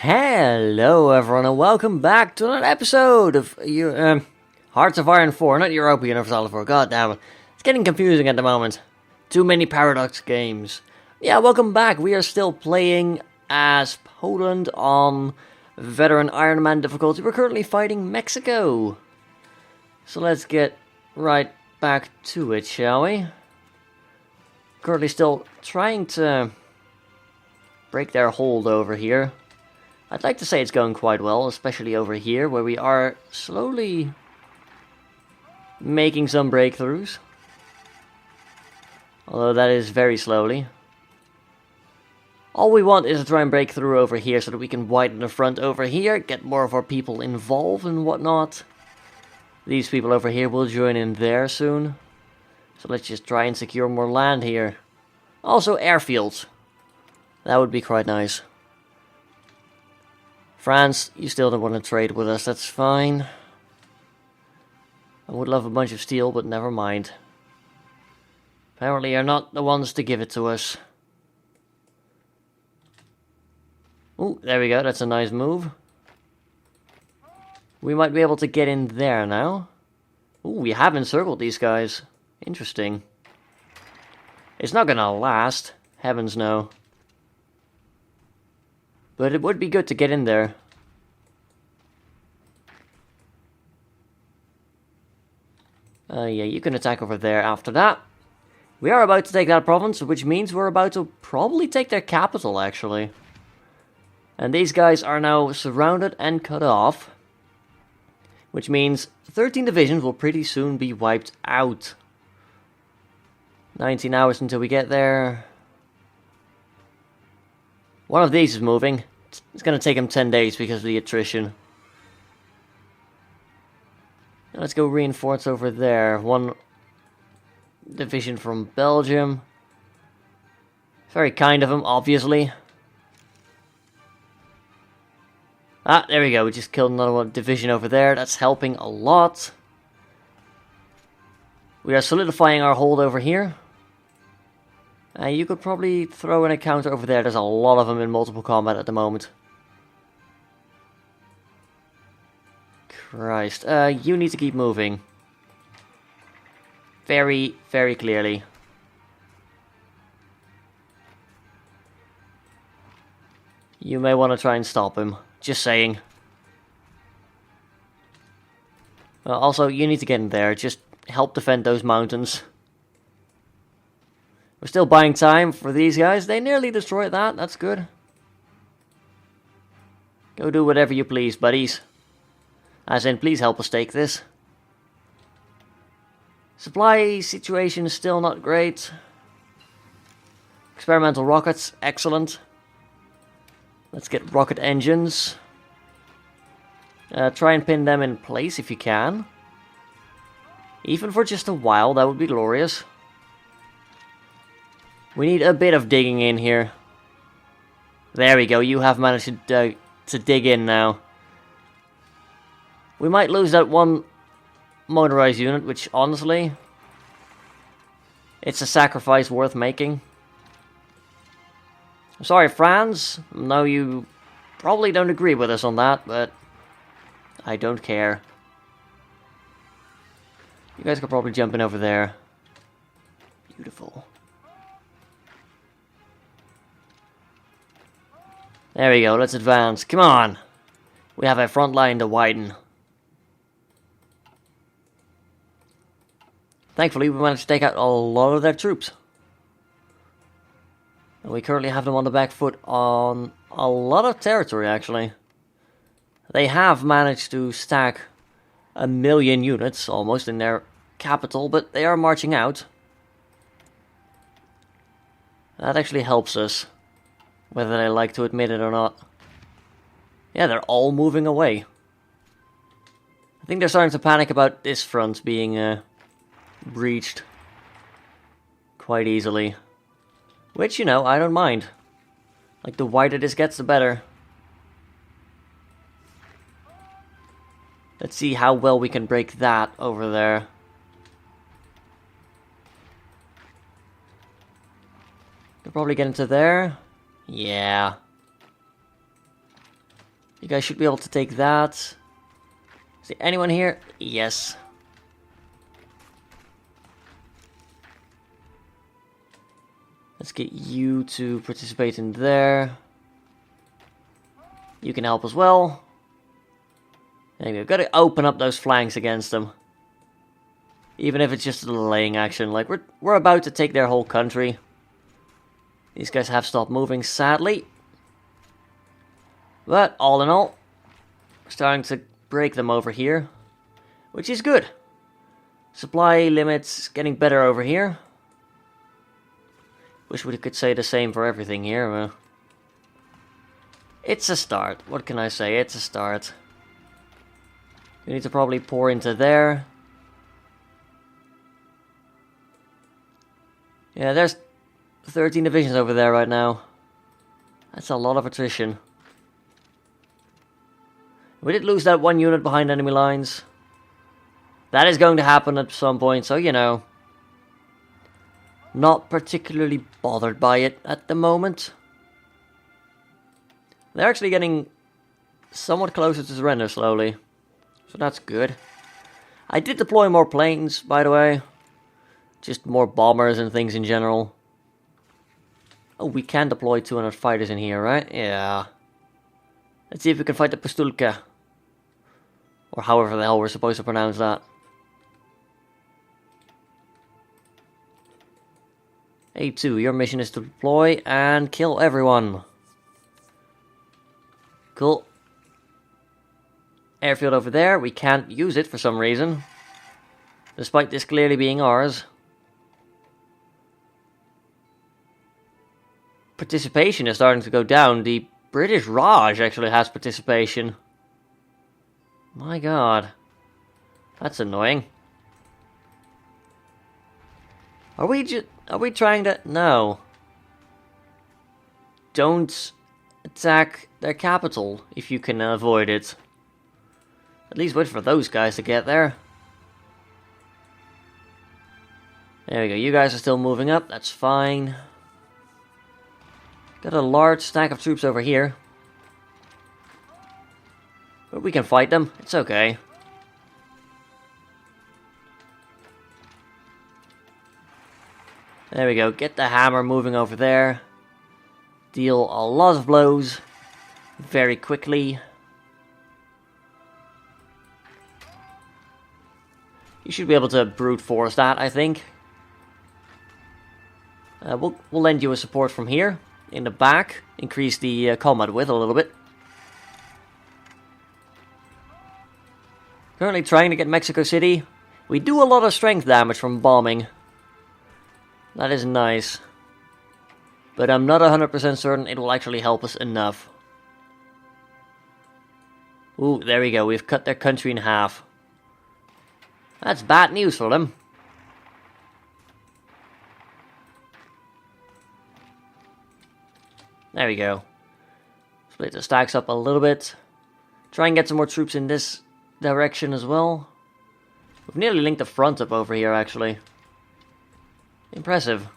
Hello everyone and welcome back to another episode of Hearts of Iron 4, not Europa Universalis 4, god damn it. It's getting confusing at the moment. Too many Paradox games. Yeah, welcome back. We are still playing as Poland on Veteran Ironman difficulty. We're currently fighting Mexico. So let's get right back to it, shall we? Currently still trying to break their hold over here. I'd like to say it's going quite well, especially over here, where we are slowly making some breakthroughs. Although that is very slowly. All we want is to try and break through over here so that we can widen the front over here, get more of our people involved and whatnot. These people over here will join in there soon. So let's just try and secure more land here. Also airfields. That would be quite nice. France, you still don't want to trade with us, that's fine. I would love a bunch of steel, but never mind. Apparently you're not the ones to give it to us. Oh, there we go, that's a nice move. We might be able to get in there now. Oh, we have encircled these guys. Interesting. It's not gonna last, heavens no. But it would be good to get in there. Yeah, you can attack over there after that. We are about to take that province, which means we're about to probably take their capital, actually. And these guys are now surrounded and cut off. Which means 13 divisions will pretty soon be wiped out. 19 hours until we get there. One of these is moving. It's going to take him 10 days because of the attrition. Now let's go reinforce over there. One division from Belgium. Very kind of him, obviously. Ah, there we go. We just killed another division over there. That's helping a lot. We are solidifying our hold over here. You could probably throw in a counter over there. There's a lot of them in multiple combat at the moment. Christ. You need to keep moving. Very, very clearly. You may want to try and stop him. Just saying. Also, you need to get in there. Just help defend those mountains. We're still buying time for these guys. They nearly destroyed that. That's good. Go do whatever you please, buddies. As in, please help us take this. Supply situation is still not great. Experimental rockets, excellent. Let's get rocket engines. Try and pin them in place if you can. Even for just a while, that would be glorious. We need a bit of digging in here. There we go, you have managed to dig in now. We might lose that one motorized unit, which honestly, it's a sacrifice worth making. I'm sorry, Franz. I know you probably don't agree with us on that, but I don't care. You guys could probably jump in over there. Beautiful. There we go, let's advance. Come on! We have a front line to widen. Thankfully, we managed to take out a lot of their troops. And we currently have them on the back foot on a lot of territory, actually. They have managed to stack 1 million units, almost, in their capital, but they are marching out. That actually helps us. Whether they like to admit it or not. Yeah, they're all moving away. I think they're starting to panic about this front being breached quite easily. Which, you know, I don't mind. Like, the wider this gets, the better. Let's see how well we can break that over there. Could probably get into there. Yeah. You guys should be able to take that. Is there anyone here? Yes. Let's get you to participate in there. You can help as well. And we've got to open up those flanks against them. Even if it's just a delaying action. Like, we're about to take their whole country. These guys have stopped moving, sadly. But, all in all, we're starting to break them over here. Which is good. Supply limits getting better over here. Wish we could say the same for everything here. It's a start. What can I say? It's a start. We need to probably pour into there. Yeah, there's 13 divisions over there right now. That's a lot of attrition. We did lose that one unit behind enemy lines. That is going to happen at some point, so you know. Not particularly bothered by it at the moment. They're actually getting somewhat closer to surrender slowly. So that's good. I did deploy more planes, by the way. Just more bombers and things in general. Oh, we can deploy 200 fighters in here, right? Yeah. Let's see if we can fight the Pastulka. Or however the hell we're supposed to pronounce that. A2, your mission is to deploy and kill everyone. Cool. Airfield over there, we can't use it for some reason. Despite this clearly being ours. Participation is starting to go down. The British Raj actually has participation. My god. That's annoying. Are we trying to... No. Don't attack their capital if you can avoid it. At least wait for those guys to get there. There we go. You guys are still moving up. That's fine. Got a large stack of troops over here. But we can fight them. It's okay. There we go. Get the hammer moving over there. Deal a lot of blows very quickly. You should be able to brute force that, I think. We'll lend you a support from here in the back. Increase the combat width a little bit. Currently trying to get Mexico City. We do a lot of strength damage from bombing. That is nice. But I'm not 100% certain it will actually help us enough. Ooh, there we go. We've cut their country in half. That's bad news for them. There we go. Split the stacks up a little bit. Try and get some more troops in this direction as well. We've nearly linked the front up over here, actually. Impressive.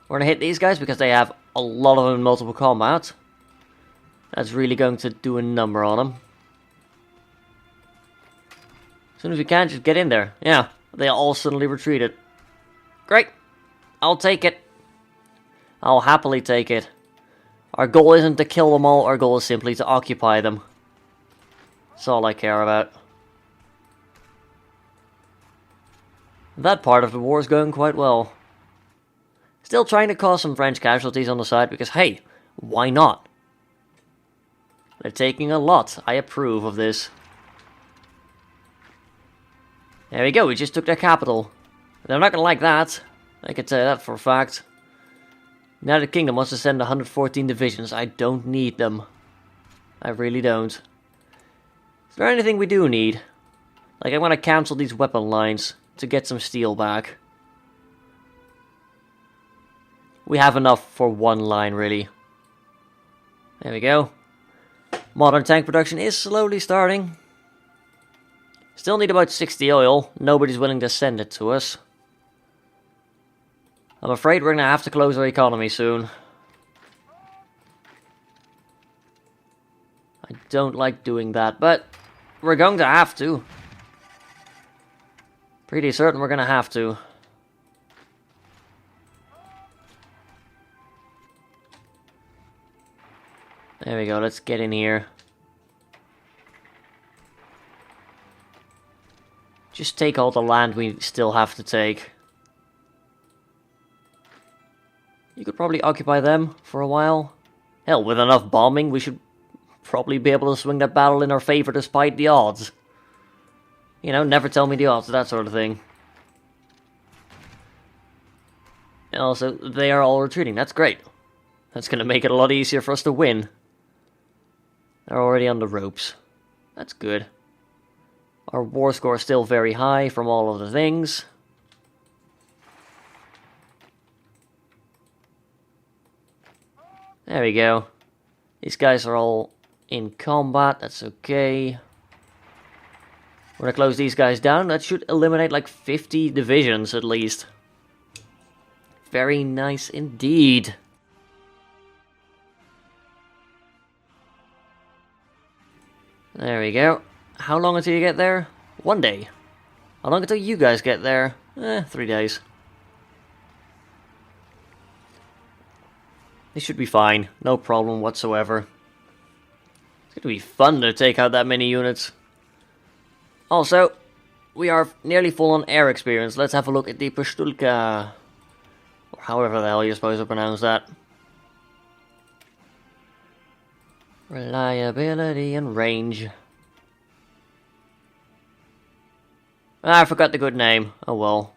We're gonna hit these guys because they have a lot of them in multiple combat. That's really going to do a number on them. As soon as we can, just get in there. Yeah, they all suddenly retreated. Great. I'll take it. I'll happily take it. Our goal isn't to kill them all, our goal is simply to occupy them. That's all I care about. That part of the war is going quite well. Still trying to cause some French casualties on the side because, hey, why not? They're taking a lot. I approve of this. There we go, we just took their capital. They're not gonna like that. I can tell you that for a fact. United Kingdom wants to send 114 divisions. I don't need them. I really don't. Is there anything we do need? Like, I want to cancel these weapon lines to get some steel back. We have enough for one line, really. There we go. Modern tank production is slowly starting. Still need about 60 oil. Nobody's willing to send it to us. I'm afraid we're going to have to close our economy soon. I don't like doing that, but we're going to have to. Pretty certain we're going to have to. There we go, let's get in here. Just take all the land we still have to take. You could probably occupy them for a while. Hell, with enough bombing, we should probably be able to swing that battle in our favor despite the odds. You know, never tell me the odds, that sort of thing. And also, they are all retreating, that's great. That's gonna make it a lot easier for us to win. They're already on the ropes. That's good. Our war score is still very high from all of the things. There we go. These guys are all in combat, that's okay. We're gonna close these guys down. That should eliminate like 50 divisions at least. Very nice indeed. There we go. How long until you get there? 1 day. How long until you guys get there? 3 days. This should be fine. No problem whatsoever. It's gonna be fun to take out that many units. Also, we are nearly full on air experience. Let's have a look at the Pastulka. Or however the hell you're supposed to pronounce that. Reliability and range. Ah, I forgot the good name. Oh well.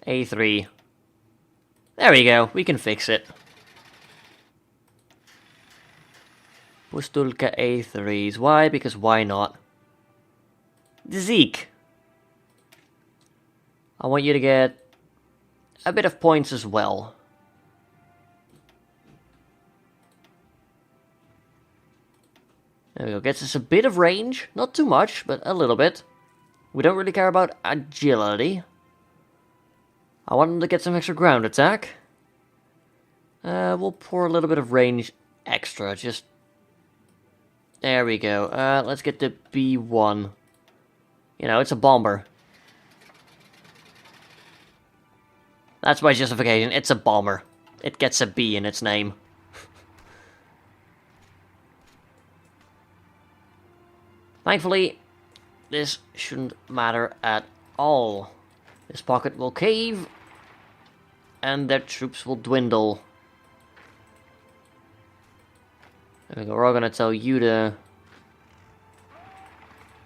A3. There we go. We can fix it. Pustulka A3s. Why? Because why not? Zeke. I want you to get a bit of points as well. There we go, gets us a bit of range, not too much, but a little bit. We don't really care about agility. I want him to get some extra ground attack. We'll pour a little bit of range extra, just... There we go, let's get the B1. You know, it's a bomber. That's my justification, it's a bomber. It gets a B in its name. Thankfully, this shouldn't matter at all. This pocket will cave, and their troops will dwindle. There we go, we're all gonna tell you to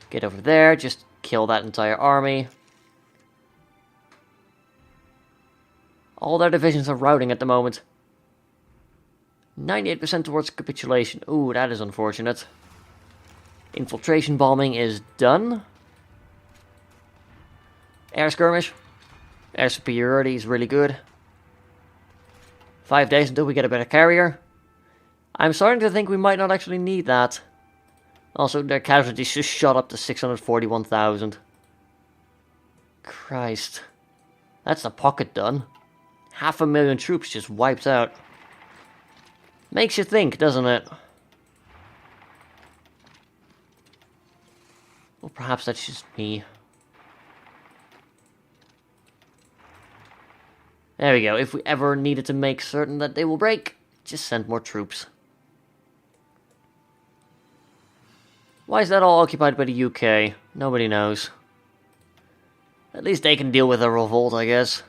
get over there, just kill that entire army. All their divisions are routing at the moment. 98% towards capitulation. Ooh, that is unfortunate. Infiltration bombing is done. Air skirmish. Air superiority is really good. 5 days until we get a better carrier. I'm starting to think we might not actually need that. Also, their casualties just shot up to 641,000. Christ. That's the pocket done. 500,000 troops just wiped out. Makes you think, doesn't it? Well, perhaps that's just me. There we go. If we ever needed to make certain that they will break, just send more troops. Why is that all occupied by the UK? Nobody knows. At least they can deal with a revolt, I guess.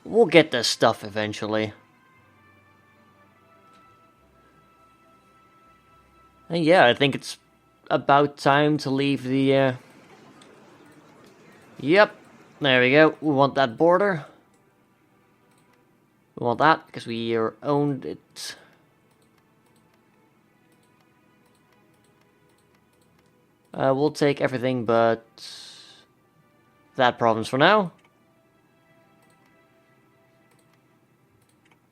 We'll get this stuff eventually. And yeah, I think it's about time to leave the, Yep, there we go. We want that border. We want that, because we owned it. We'll take everything but that province for now.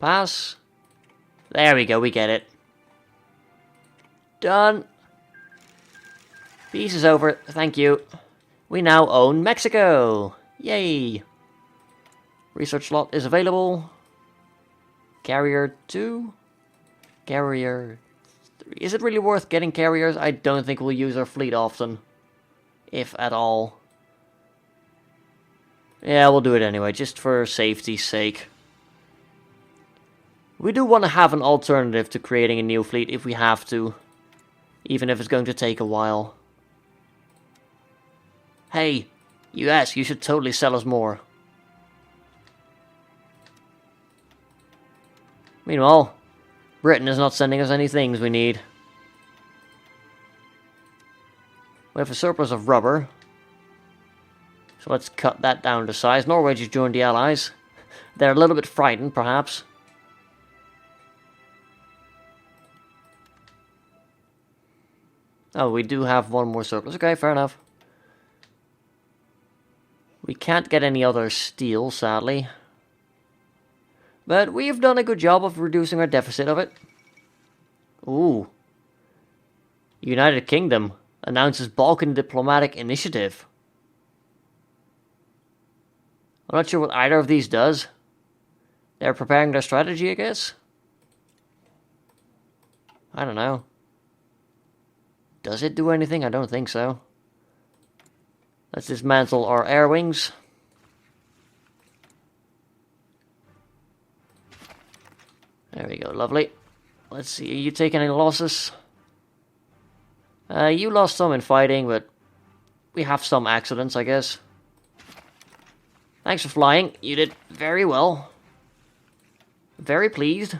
Pass. There we go, we get it. Done. Peace is over, thank you. We now own Mexico! Yay! Research slot is available. Carrier 2? Carrier 3. Is it really worth getting carriers? I don't think we'll use our fleet often. If at all. Yeah, we'll do it anyway, just for safety's sake. We do want to have an alternative to creating a new fleet if we have to. Even if it's going to take a while. Hey, US, you should totally sell us more. Meanwhile, Britain is not sending us any things we need. We have a surplus of rubber. So let's cut that down to size. Norway just joined the Allies. They're a little bit frightened, perhaps. Oh, we do have one more surplus. Okay, fair enough. We can't get any other steel, sadly. But we've done a good job of reducing our deficit of it. Ooh. United Kingdom announces Balkan diplomatic initiative. I'm not sure what either of these does. They're preparing their strategy, I guess? I don't know. Does it do anything? I don't think so. Let's dismantle our air wings. There we go, lovely. Let's see, are you taking any losses? You lost some in fighting, but we have some accidents, I guess. Thanks for flying. You did very well. Very pleased.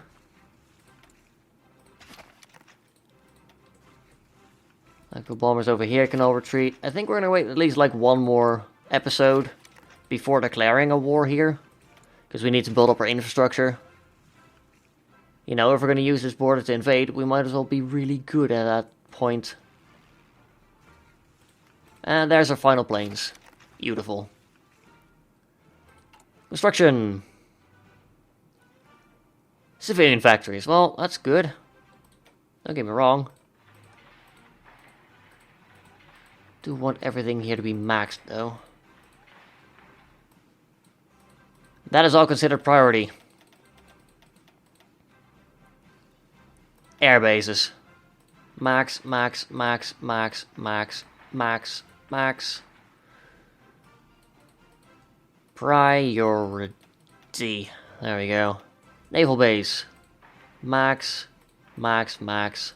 The bombers over here can all retreat. I think we're going to wait at least like one more episode before declaring a war here. Because we need to build up our infrastructure. You know, if we're going to use this border to invade, we might as well be really good at that point. And there's our final planes. Beautiful. Construction. Civilian factories. Well, that's good. Don't get me wrong. Do want everything here to be maxed, though. That is all considered priority. Air bases. Max, max, max, max, max, max, max. Priority. There we go. Naval base. Max, max, max.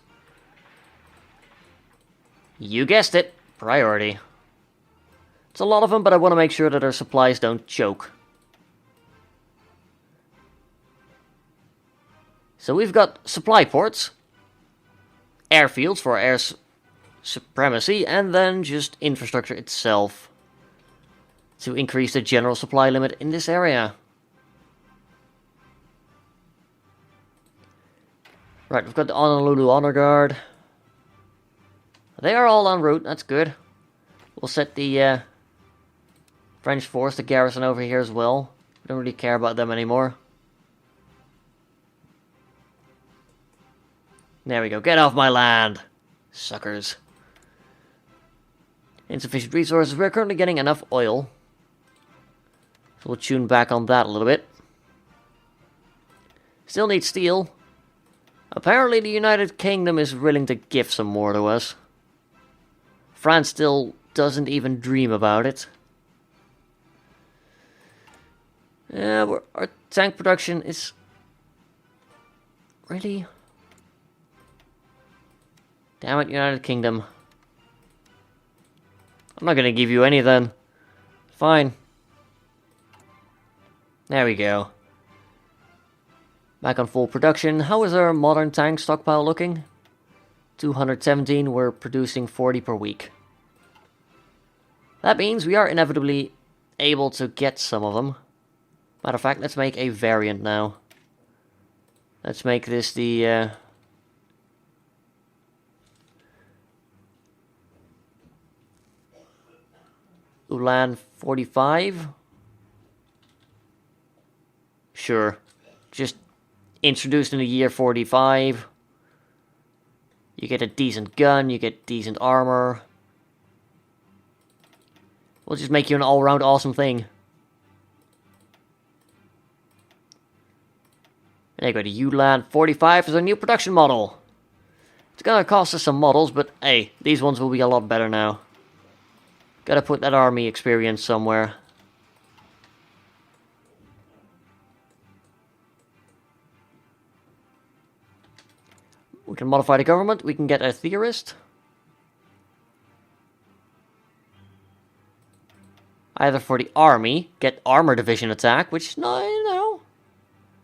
You guessed it. Priority. It's a lot of them, but I want to make sure that our supplies don't choke. So we've got supply ports, airfields for air supremacy, and then just infrastructure itself to increase the general supply limit in this area. Right, we've got the Honolulu Honor Guard. They are all en route, that's good. We'll set the French force, the garrison over here as well. We don't really care about them anymore. There we go, get off my land, suckers. Insufficient resources, we're currently getting enough oil. So we'll tune back on that a little bit. Still need steel. Apparently the United Kingdom is willing to give some more to us. France still doesn't even dream about it. Yeah, our tank production is... Really? Damn it, United Kingdom. I'm not gonna give you any then. Fine. There we go. Back on full production. How is our modern tank stockpile looking? 217, we're producing 40 per week. That means we are inevitably able to get some of them. Matter of fact, let's make a variant now. Let's make this the... Ulan 45? Sure. Just introduced in the year 45. You get a decent gun, you get decent armor. We'll just make you an all-round awesome thing. There you go, the ULAN 45 is a new production model. It's gonna cost us some models, but hey, these ones will be a lot better now. Gotta put that army experience somewhere. We can modify the government, we can get a theorist. Either for the army, get armor division attack, which, no, you know,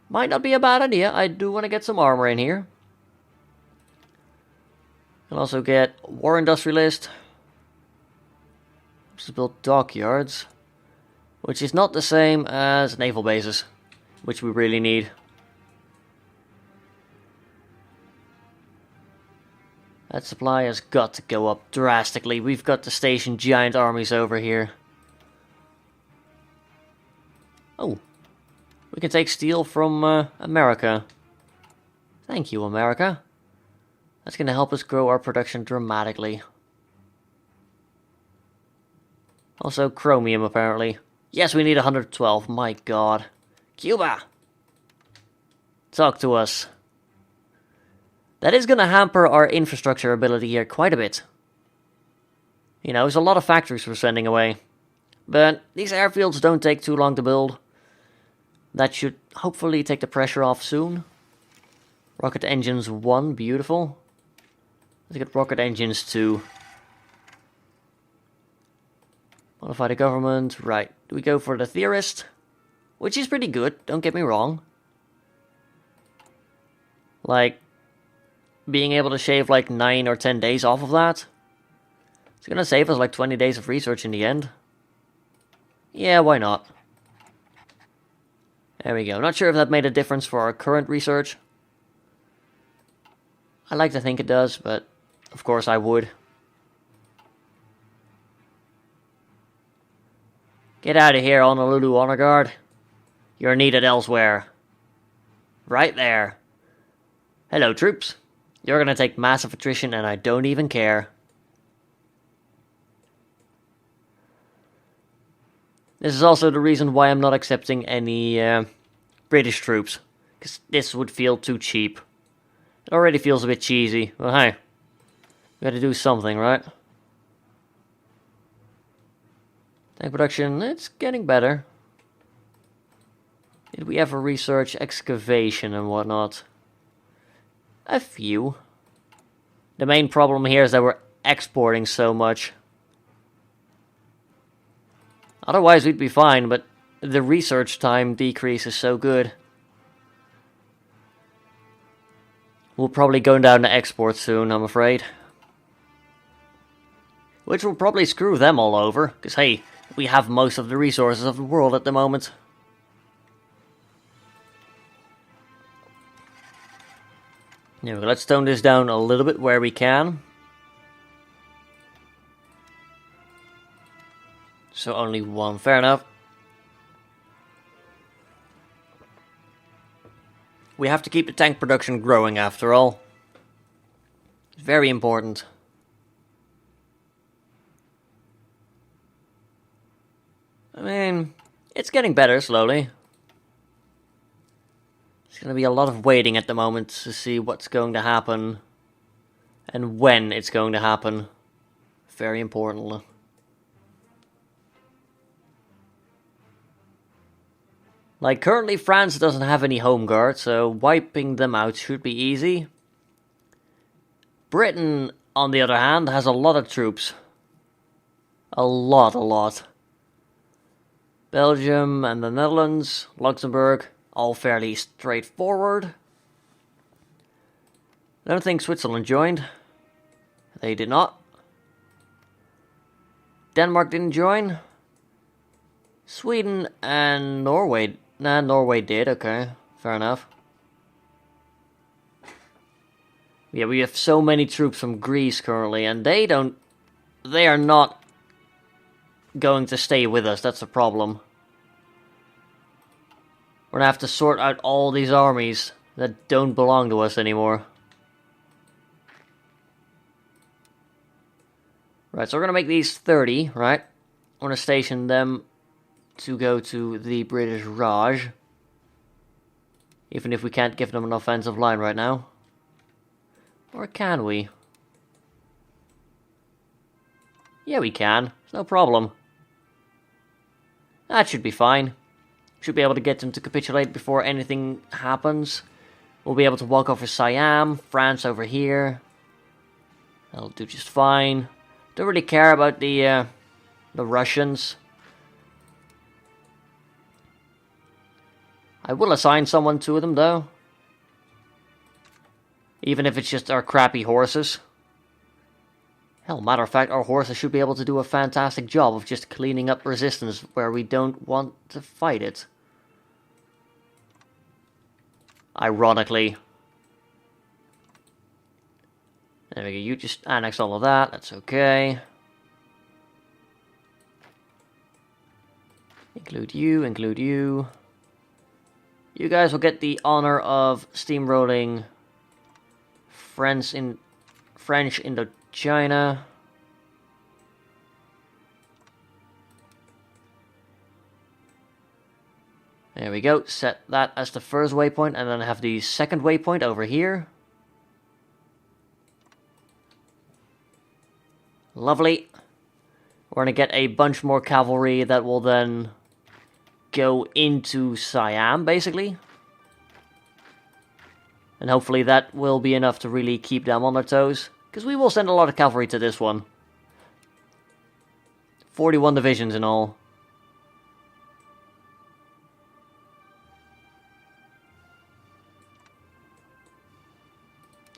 might not be a bad idea. I do want to get some armor in here. Can also get war industrialist. Just build dockyards, which is not the same as naval bases, which we really need. That supply has got to go up drastically. We've got to station giant armies over here. Oh, we can take steel from America. Thank you, America. That's going to help us grow our production dramatically. Also, chromium, apparently. Yes, we need 112. My god. Cuba! Talk to us. That is going to hamper our infrastructure ability here quite a bit. You know, there's a lot of factories we're sending away. But these airfields don't take too long to build. That should hopefully take the pressure off soon. Rocket engines 1, beautiful. Let's get rocket engines 2. Modify the government, right. Do we go for the theorist? Which is pretty good, don't get me wrong. Like, being able to shave like 9 or 10 days off of that. It's gonna save us like 20 days of research in the end. Yeah, why not? There we go. Not sure if that made a difference for our current research. I like to think it does, but of course I would. Get out of here, Honolulu Honor Guard. You're needed elsewhere. Right there. Hello, troops. You're gonna take massive attrition and I don't even care. This is also the reason why I'm not accepting any British troops. Because this would feel too cheap. It already feels a bit cheesy. Well, hey. We gotta do something, right? Tank production, it's getting better. Did we ever research excavation and whatnot? A few. The main problem here is that we're exporting so much. Otherwise we'd be fine, but the research time decrease is so good. We'll probably go down to export soon, I'm afraid. Which will probably screw them all over, because hey, we have most of the resources of the world at the moment. Now, let's tone this down a little bit where we can. So only one, fair enough. We have to keep the tank production growing after all. It's very important. I mean, it's getting better slowly. There's going to be a lot of waiting at the moment to see what's going to happen. And when it's going to happen. Very important. Like, currently France doesn't have any home guard, so wiping them out should be easy. Britain, on the other hand, has a lot of troops. A lot. Belgium and the Netherlands, Luxembourg, all fairly straightforward. I don't think Switzerland joined. They did not. Denmark didn't join. Sweden and Norway. Nah, Norway did, okay. Fair enough. Yeah, we have so many troops from Greece currently, and they are not going to stay with us, that's the problem. We're gonna have to sort out all these armies that don't belong to us anymore. Right, so we're gonna make these 30, right? I'm gonna station them to go to the British Raj. Even if we can't give them an offensive line right now. Or can we? Yeah, we can. It's no problem. That should be fine. Should be able to get them to capitulate before anything happens. We'll be able to walk over Siam, France over here. That'll do just fine. Don't really care about the Russians. I will assign someone to them, though. Even if it's just our crappy horses. Hell, matter of fact, our horses should be able to do a fantastic job of just cleaning up resistance where we don't want to fight it. Ironically. There we go, you just annex all of that, that's okay. Include you, include you. You guys will get the honor of steamrolling French Indochina. There we go, set that as the first waypoint, and then have the second waypoint over here. Lovely. We're going to get a bunch more cavalry that will then go into Siam, basically. And hopefully that will be enough to really keep them on their toes. Because we will send a lot of cavalry to this one. 41 divisions in all.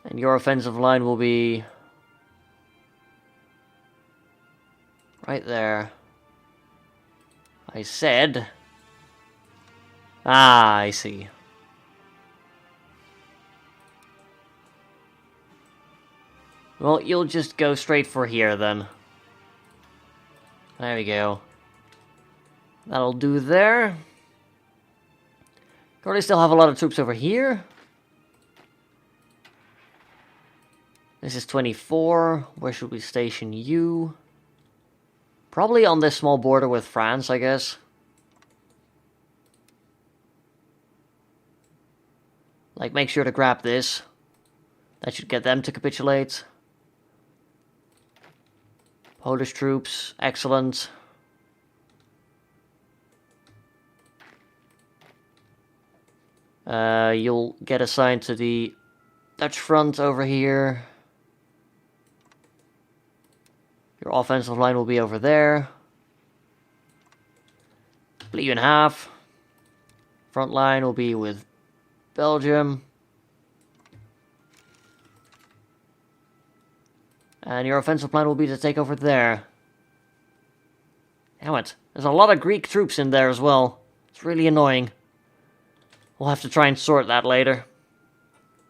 And your offensive line will be right there. I said... Ah, I see. Well, you'll just go straight for here then. There we go. That'll do there. Currently still have a lot of troops over here. This is 24. Where should we station you? Probably on this small border with France, I guess. Like, make sure to grab this. That should get them to capitulate. Polish troops, excellent. You'll get assigned to the Dutch front over here. Your offensive line will be over there. Split you in half. Front line will be with Belgium. And your offensive plan will be to take over there. Damn it. There's a lot of Greek troops in there as well. It's really annoying. We'll have to try and sort that later.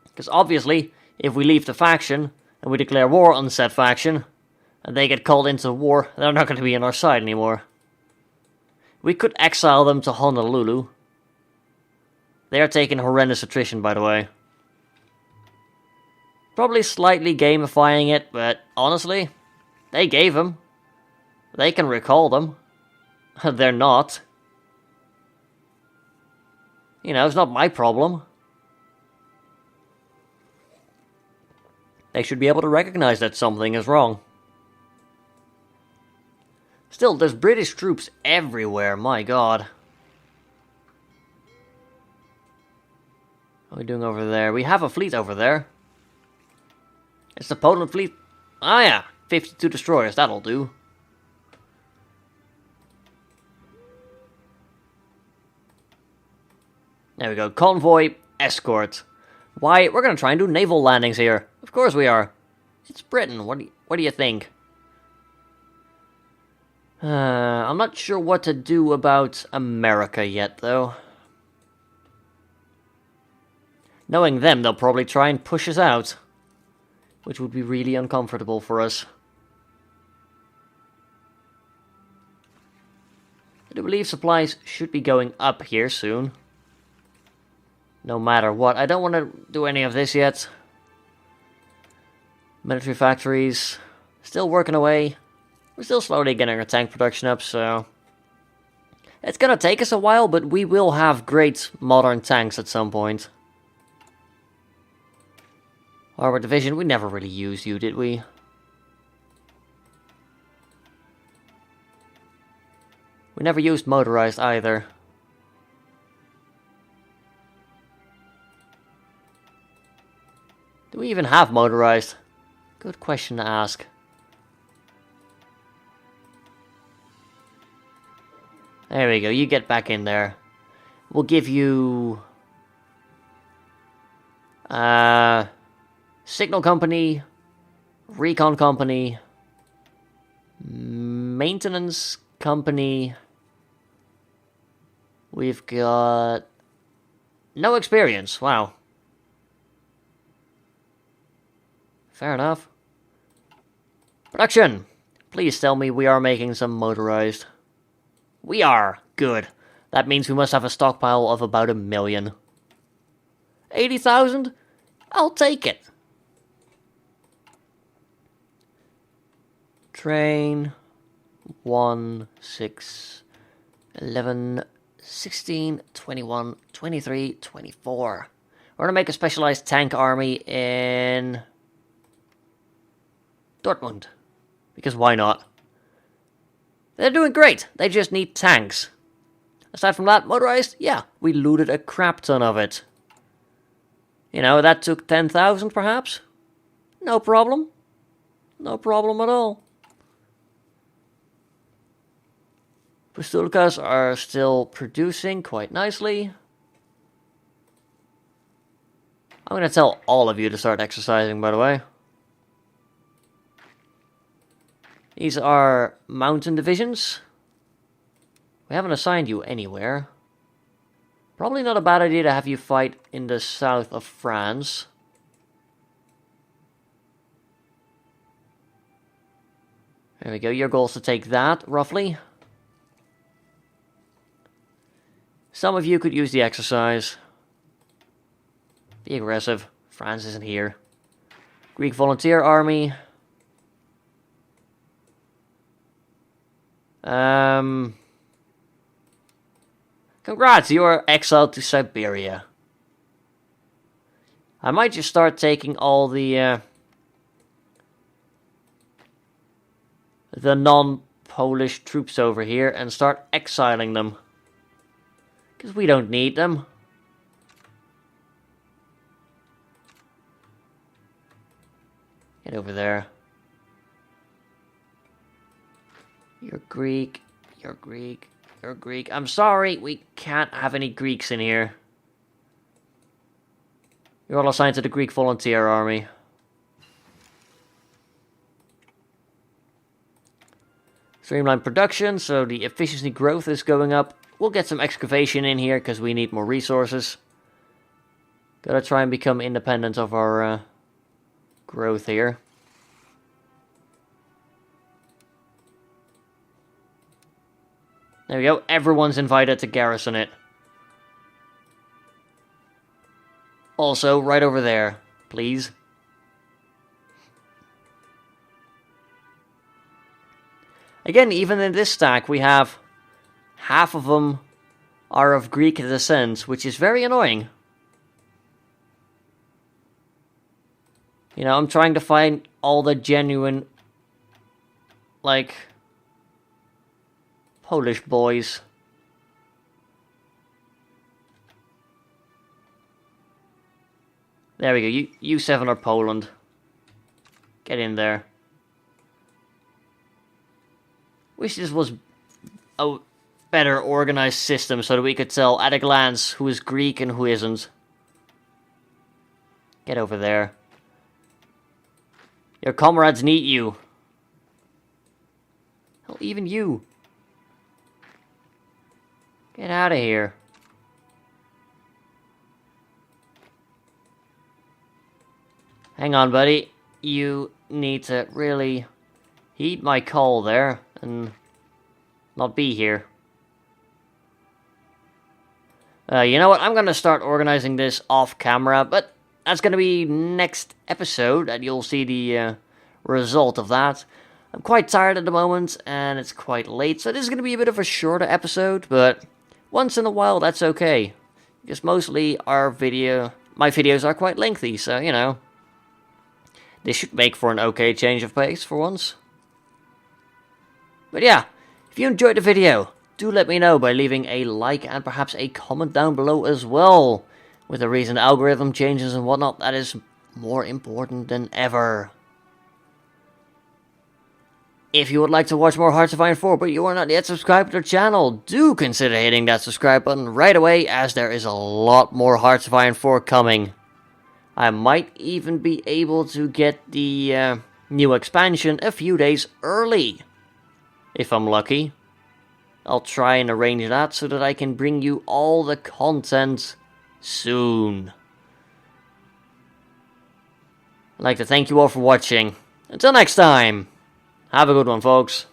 Because obviously, if we leave the faction, and we declare war on said faction, and they get called into war, they're not going to be on our side anymore. We could exile them to Honolulu. They are taking horrendous attrition, by the way. Probably slightly gamifying it, but honestly, they gave them. They can recall them. They're not. You know, it's not my problem. They should be able to recognize that something is wrong. Still, there's British troops everywhere, my god. What are we doing over there? We have a fleet over there. It's the Poland fleet. Ah yeah, 52 destroyers, that'll do. There we go, convoy, escort. Why, we're gonna try and do naval landings here. Of course we are. It's Britain, what do you think? I'm not sure what to do about America yet, though. Knowing them, they'll probably try and push us out. Which would be really uncomfortable for us. I do believe supplies should be going up here soon. No matter what. I don't want to do any of this yet. Military factories. Still working away. We're still slowly getting our tank production up, so... It's gonna take us a while, but we will have great modern tanks at some point. Armored Division, we never really used you, did we? We never used motorized either. Do we even have motorized? Good question to ask. There we go, you get back in there. We'll give you... Signal Company, Recon Company, Maintenance Company. We've got... no experience, wow. Fair enough. Production! Please tell me we are making some motorized. We are! Good. That means we must have a stockpile of about 1 million. 80,000? I'll take it. Train 1, 6, 11, 16, 21, 23, 24. We're gonna make a specialized tank army in Dortmund. Because why not? They're doing great. They just need tanks. Aside from that, motorized, yeah, we looted a crap ton of it. You know, that took 10,000 perhaps? No problem. No problem at all. Pastulkas are still producing quite nicely. I'm going to tell all of you to start exercising, by the way. These are mountain divisions. We haven't assigned you anywhere. Probably not a bad idea to have you fight in the south of France. There we go, your goal is to take that, roughly. Some of you could use the exercise. Be aggressive. France isn't here. Greek Volunteer Army. Congrats, you are exiled to Siberia. I might just start taking all the non-Polish troops over here and start exiling them. Because we don't need them. Get over there. You're Greek, you're Greek, you're Greek. I'm sorry, we can't have any Greeks in here. You're all assigned to the Greek Volunteer Army. Streamline production, so the efficiency growth is going up. We'll get some excavation in here, because we need more resources. Gotta try and become independent of our growth here. There we go, everyone's invited to garrison it. Also, right over there, please. Again, even in this stack, we have half of them are of Greek descent, which is very annoying. You know, I'm trying to find all the genuine, like, Polish boys. There we go, you 7 are Poland. Get in there. Wish this was a better organized system so that we could tell at a glance who is Greek and who isn't. Get over there. Your comrades need you. Hell, even you. Get out of here. Hang on, buddy. You need to really heat my coal there and not be here. You know what? I'm going to start organizing this off camera, but that's going to be next episode, and you'll see the result of that. I'm quite tired at the moment, and it's quite late, so this is going to be a bit of a shorter episode, but once in a while, that's okay. Because mostly my videos are quite lengthy, so, you know. This should make for an okay change of pace for once. But yeah, if you enjoyed the video, do let me know by leaving a like and perhaps a comment down below as well. With the recent algorithm changes and whatnot, that is more important than ever. If you would like to watch more Hearts of Iron 4 but you are not yet subscribed to the channel, do consider hitting that subscribe button right away, as there is a lot more Hearts of Iron 4 coming. I might even be able to get the new expansion a few days early, if I'm lucky. I'll try and arrange that so that I can bring you all the content soon. I'd like to thank you all for watching. Until next time, have a good one, folks.